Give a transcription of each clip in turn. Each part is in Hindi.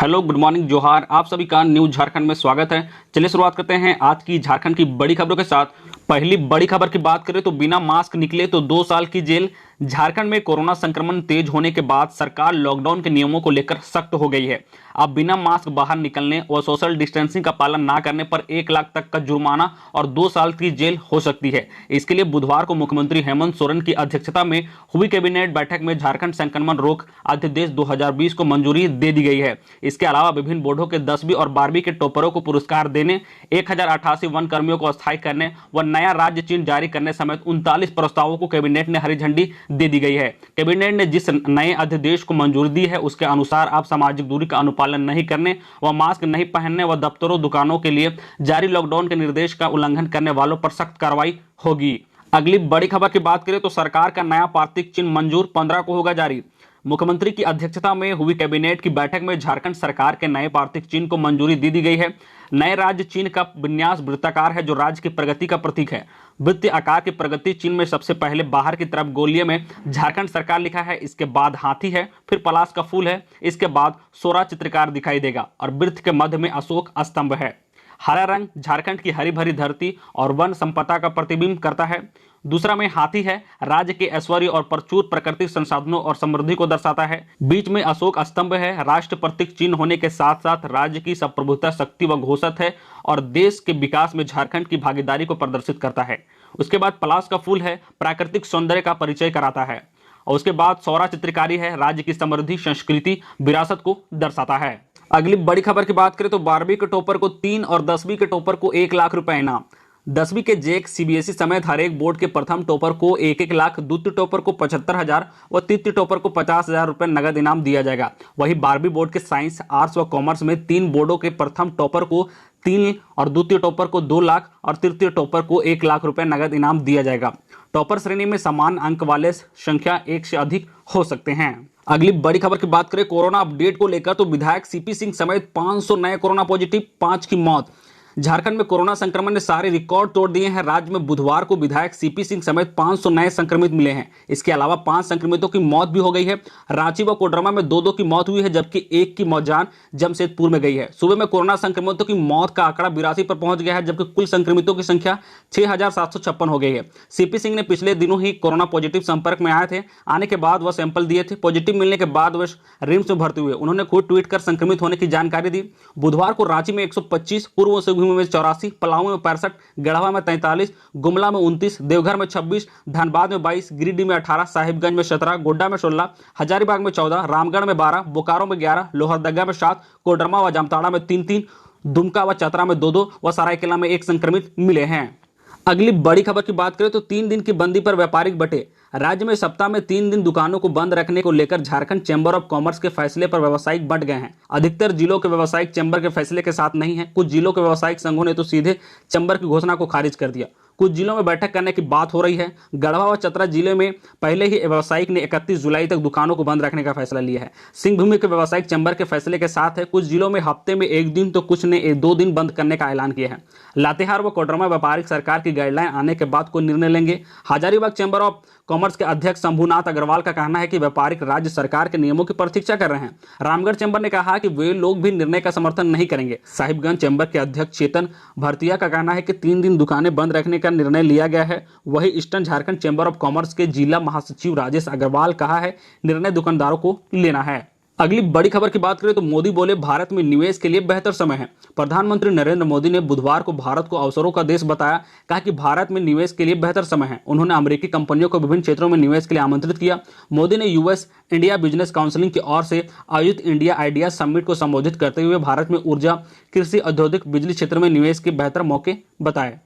हेलो, गुड मॉर्निंग, जोहार। आप सभी का न्यूज झारखंड में स्वागत है। चलिए शुरुआत करते हैं आज की झारखंड की बड़ी खबरों के साथ। पहली बड़ी खबर की बात करें तो बिना मास्क निकले तो 2 साल की जेल। झारखंड में कोरोना संक्रमण तेज होने के बाद सरकार लॉकडाउन के नियमों को लेकर सख्त हो गई है। अब बिना मास्क बाहर निकलने और सोशल डिस्टेंसिंग का पालन ना करने पर 1 लाख तक का जुर्माना और 2 साल की जेल हो सकती है। इसके लिए बुधवार को मुख्यमंत्री हेमंत सोरेन की अध्यक्षता में हुई कैबिनेट बैठक में झारखंड संक्रमण रोक अध्यादेश 2020 को मंजूरी दे दी गई है। इसके अलावा विभिन्न बोर्डों के 10वीं और 12वीं के टॉपरों को पुरस्कार देने, 1088 वन कर्मियों को अस्थायी करने व नया राज्य चिन्ह जारी करने समेत 39 प्रस्तावों को कैबिनेट ने हरी झंडी दे दी गई है। कैबिनेट ने जिस नए अध्यादेश को मंजूरी दी है उसके अनुसार अब सामाजिक दूरी का अनुपालन नहीं करने व मास्क नहीं पहनने व दफ्तरों दुकानों के लिए जारी लॉकडाउन के निर्देश का उल्लंघन करने वालों पर सख्त कार्रवाई होगी। अगली बड़ी खबर की बात करें तो सरकार का नया प्रतीक चिन्ह मंजूर, 15 को होगा जारी। मुख्यमंत्री की अध्यक्षता में हुई कैबिनेट की बैठक में झारखंड सरकार के नए प्रतीक चिन्ह को मंजूरी दे दी गई है। नए राज्य चिन्ह का विन्यास वृत्ताकार है जो राज्य की प्रगति का प्रतीक है। वृत्तीय आकार के प्रगति चिन्ह में सबसे पहले बाहर की तरफ गोलिये में झारखंड सरकार लिखा है, इसके बाद हाथी है, फिर पलाश का फूल है, इसके बाद सोरा चित्रकार दिखाई देगा और वृत्त के मध्य में अशोक स्तंभ है। हरा रंग झारखंड की हरी भरी धरती और वन संपदा का प्रतिबिंब करता है। दूसरा में हाथी है, राज्य के ऐश्वर्य और प्रचुर प्राकृतिक संसाधनों और समृद्धि को दर्शाता है। बीच में अशोक स्तंभ है, राष्ट्र प्रतीक चिन्ह होने के साथ साथ राज्य की संप्रभुता शक्ति व घोषक है और देश के विकास में झारखंड की भागीदारी को प्रदर्शित करता है। उसके बाद पलाश का फूल है, प्राकृतिक सौंदर्य का परिचय कराता है और उसके बाद सौरा चित्रकारी है, राज्य की समृद्धि संस्कृति विरासत को दर्शाता है। अगली बड़ी खबर की बात करें तो 12वीं के टॉपर को 3 और 10वीं के टॉपर को 1 लाख रुपए इनाम। 10वीं के जेक सीबीएसई समेत हर एक बोर्ड के प्रथम टॉपर को 1-1 लाख, द्वितीय टॉपर को 75,000 व तृतीय टॉपर को 50,000 रुपए नगद इनाम दिया जाएगा। वहीं 12वीं बोर्ड के साइंस, आर्ट्स व कॉमर्स में 3 बोर्डों के प्रथम टॉपर को 3 और द्वितीय टॉपर को 2 लाख और तृतीय टॉपर को 1 लाख रुपए नगद इनाम दिया जाएगा। टॉपर श्रेणी में समान अंक वाले संख्या 1 से अधिक हो सकते हैं। अगली बड़ी खबर की बात करें कोरोना अपडेट को लेकर तो विधायक सीपी सिंह समेत 500 नए कोरोना पॉजिटिव, 5 की मौत। झारखंड में कोरोना संक्रमण ने सारे रिकॉर्ड तोड़ दिए हैं। राज्य में बुधवार को विधायक सीपी सिंह समेत 500 नए संक्रमित मिले हैं। इसके अलावा 5 संक्रमितों की मौत भी हो गई है। रांची व कोडरमा में 2-2 की मौत हुई है जबकि 1 की मौत जान जमशेदपुर में गई है। सुबह में कोरोना संक्रमितों की मौत का आंकड़ा 82 पर पहुंच गया है जबकि कुल संक्रमितों की संख्या 6,756 हो गई है। सीपी सिंह ने पिछले दिनों ही कोरोना पॉजिटिव संपर्क में आए थे। आने के बाद वह सैंपल दिए थे। पॉजिटिव मिलने के बाद वह रिम्स में भर्ती हुए। उन्होंने खुद ट्वीट कर संक्रमित होने की जानकारी दी। बुधवार को रांची में 125, पूर्व सिंहभूम में 84, पलामू में 65, गढ़वा में 43, गुमला में 29, देवघर में 26, धनबाद में 22, गिरिडीह में 18, साहिबगंज में 17, गोड्डा में 16, हजारीबाग में 14, रामगढ़ में 12, बोकारो में 11, लोहरदगा में 7, कोडरमा व जामताड़ा में 3-3, दुमका व चतरा में 2-2 व सरायकेला में 1 संक्रमित मिले हैं। अगली बड़ी खबर की बात करें तो 3 दिन की बंदी पर व्यापारिक बटे। राज्य में सप्ताह में 3 दिन दुकानों को बंद रखने को लेकर झारखंड चैंबर ऑफ कॉमर्स के फैसले पर व्यावसायिक बंट गए हैं। अधिकतर जिलों के व्यावसायिक चैंबर के फैसले के साथ नहीं है। कुछ जिलों के व्यावसायिक संघों ने तो सीधे चैंबर की घोषणा को खारिज कर दिया। कुछ जिलों में बैठक करने की बात हो रही है। गढ़वा व चतरा जिले में पहले ही व्यावसायिक ने 31 जुलाई तक दुकानों को बंद रखने का फैसला लिया है। सिंहभूम के व्यावसायिक चैंबर के फैसले के साथ है। कुछ जिलों में हफ्ते में 1 दिन तो कुछ ने 2 दिन बंद करने का ऐलान किया है। लातेहार व कोडरमा व्यापारिक सरकार की गाइडलाइन आने के बाद कोई निर्णय लेंगे। हजारीबाग चैंबर ऑफ कॉमर्स के अध्यक्ष शंभुनाथ अग्रवाल का कहना है कि व्यापारिक राज्य सरकार के नियमों की प्रतीक्षा कर रहे हैं। रामगढ़ चैंबर ने कहा कि वे लोग भी निर्णय का समर्थन नहीं करेंगे। साहिबगंज चैंबर के अध्यक्ष चेतन भरतिया का कहना है कि 3 दिन दुकानें बंद रखने का निर्णय लिया गया है। वही eastern Jharkhand chamber of commerce के जिला महासचिव राजेश अग्रवाल कहा है निर्णय दुकानदारों को लेना है। अगली बड़ी खबर की बात करें तो मोदी बोले भारत में निवेश के लिए बेहतर समय है। प्रधानमंत्री नरेंद्र मोदी ने बुधवार को भारत को अवसरों का देश बताया। कहा कि भारत में निवेश के लिए बेहतर समय है। उन्होंने अमेरिकी कंपनियों को विभिन्न क्षेत्रों में निवेश के लिए आमंत्रित किया। मोदी ने यूएस इंडिया बिजनेस काउंसिल की ओर से आयोजित इंडिया आइडिया समिट को संबोधित करते हुए भारत में ऊर्जा, कृषि, औद्योगिक, बिजली क्षेत्र में निवेश के बेहतर मौके बताए।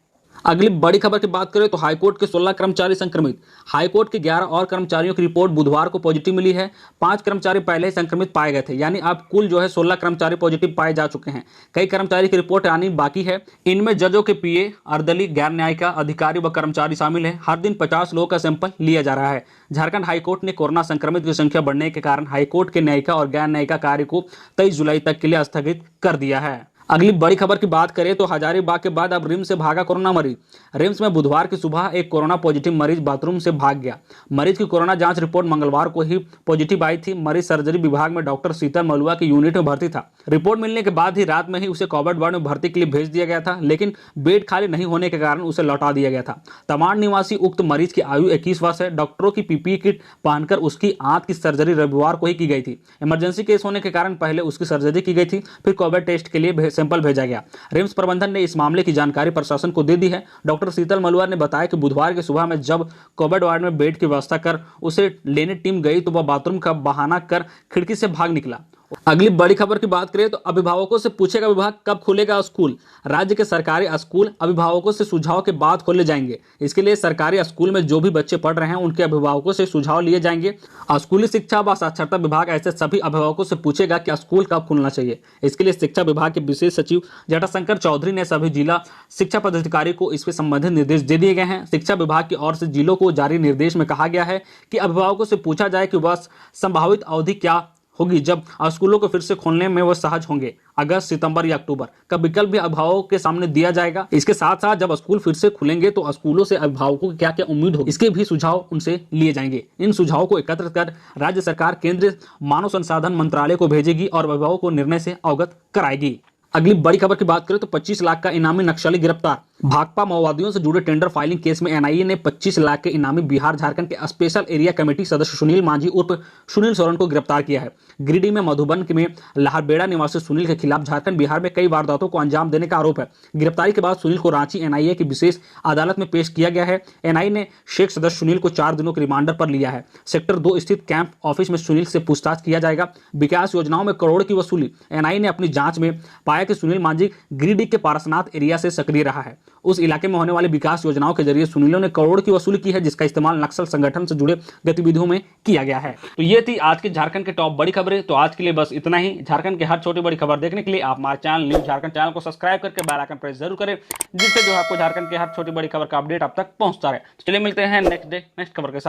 अगली बड़ी खबर की बात करें तो हाईकोर्ट के 16 कर्मचारी संक्रमित। हाईकोर्ट के 11 और कर्मचारियों की रिपोर्ट बुधवार को पॉजिटिव मिली है। 5 कर्मचारी पहले ही संक्रमित पाए गए थे, यानी अब कुल 16 कर्मचारी पॉजिटिव पाए जा चुके हैं। कई कर्मचारी की रिपोर्ट आनी बाकी है। इनमें जजों के पीए, अर्दली, गैर न्यायिका अधिकारी व कर्मचारी शामिल है। हर दिन 50 लोगों का सैंपल लिया जा रहा है। झारखंड हाईकोर्ट ने कोरोना संक्रमित की संख्या बढ़ने के कारण हाईकोर्ट के न्यायिका और गैर न्यायिका कार्य को 23 जुलाई तक के लिए स्थगित कर दिया है। अगली बड़ी खबर की बात करें तो हजारीबाग के बाद अब रिम्स से भागा कोरोना मरीज। रिम्स में बुधवार की सुबह एक कोरोना पॉजिटिव मरीज बाथरूम से भाग गया। मरीज की कोरोना जांच रिपोर्ट मंगलवार को ही पॉजिटिव आई थी। मरीज सर्जरी विभाग में डॉक्टर शीतल मलुआ की यूनिट में भर्ती था। रिपोर्ट मिलने के बाद ही रात में ही उसे कोविड वार्ड में भर्ती के लिए भेज दिया गया था, लेकिन बेड खाली नहीं होने के कारण उसे लौटा दिया गया था। तमाड़ निवासी उक्त मरीज की आयु 21 वर्ष है। डॉक्टरों की पीपीई किट पहनकर उसकी आंत की सर्जरी रविवार को ही की गई थी। इमरजेंसी केस होने के कारण पहले उसकी सर्जरी की गई थी, फिर कोविड टेस्ट के लिए सैंपल भेजा गया। रिम्स प्रबंधन ने इस मामले की जानकारी प्रशासन को दे दी है। डॉक्टर शीतल मलुआ ने बताया कि बुधवार की सुबह में जब कोविड वार्ड में बेड की व्यवस्था कर उसे लेने टीम गई तो वह बाथरूम का बहाना कर खिड़की से भाग निकला। अगली बड़ी खबर की बात करें तो अभिभावकों से पूछेगा विभाग कब खुलेगा स्कूल। राज्य के सरकारी स्कूल अभिभावकों से सुझाव के बाद खोले जाएंगे। इसके लिए सरकारी स्कूल में जो भी बच्चे पढ़ रहे हैं उनके अभिभावकों से सुझाव लिए जाएंगे। स्कूली शिक्षा व साक्षरता विभाग ऐसे सभी अभिभावकों से पूछेगा कि स्कूल कब खुलना चाहिए। इसके लिए शिक्षा विभाग के विशेष सचिव जटाशंकर चौधरी ने सभी जिला शिक्षा पदाधिकारी को इससे संबंधित निर्देश दे दिए गए हैं। शिक्षा विभाग की ओर से जिलों को जारी निर्देश में कहा गया है कि अभिभावकों से पूछा जाए कि वह संभावित अवधि क्या होगी जब स्कूलों को फिर से खोलने में वो सहज होंगे। अगस्त, सितंबर या अक्टूबर का विकल्प भी अभिभावकों के सामने दिया जाएगा। इसके साथ साथ जब स्कूल फिर से खुलेंगे तो स्कूलों से अभिभावकों की क्या क्या उम्मीद होगी, इसके भी सुझाव उनसे लिए जाएंगे। इन सुझावों को एकत्र कर राज्य सरकार केंद्रीय मानव संसाधन मंत्रालय को भेजेगी और अभिभावकों को निर्णय से अवगत कराएगी। अगली बड़ी खबर की बात करें तो 25 लाख का इनामी नक्सली गिरफ्तार। भाकपा माओवादियों से जुड़े टेंडर फाइलिंग केस में एनआईए ने 25 लाख के इनामी बिहार झारखंड के स्पेशल एरिया कमेटी सदस्य सुनील मांझी उर्फ सुनील सोरेन को गिरफ्तार किया है। गिरिडीह में मधुबन में लहरबेड़ा निवासी सुनील के खिलाफ झारखंड बिहार में कई वारदातों को अंजाम देने का आरोप है। गिरफ्तारी के बाद सुनील को रांची एनआईए की विशेष अदालत में पेश किया गया है। एनआईए ने शेख सदस्य सुनील को 4 दिनों के रिमांडर पर लिया है। सेक्टर 2 स्थित कैंप ऑफिस में सुनील से पूछताछ किया जाएगा। विकास योजनाओं में करोड़ की वसूली। एनआईए ने अपनी जांच में पाया कि सुनील मांझी गिरिडीह के पारसनाथ एरिया से सक्रिय रहा है। उस इलाके में होने वाली विकास योजनाओं के जरिए सुनीलों ने करोड़ की वसूली की है, जिसका इस्तेमाल नक्सल संगठन से जुड़े गतिविधियों में किया गया है। तो ये थी आज की झारखंड के टॉप बड़ी खबरें। तो आज के लिए बस इतना ही। झारखंड की हर छोटी बड़ी खबर देखने के लिए आप हमारे चैनल न्यूज झारखंड चैनल को सब्सक्राइब करके बेल आइकन प्रेस जरूर करें, जिससे जो आपको झारखंड के हर छोटी बड़ी खबर का अपडेट अब तक पहुंचता रहे। तो चलिए मिलते हैं नेक्स्ट डे नेक्स्ट खबर के साथ।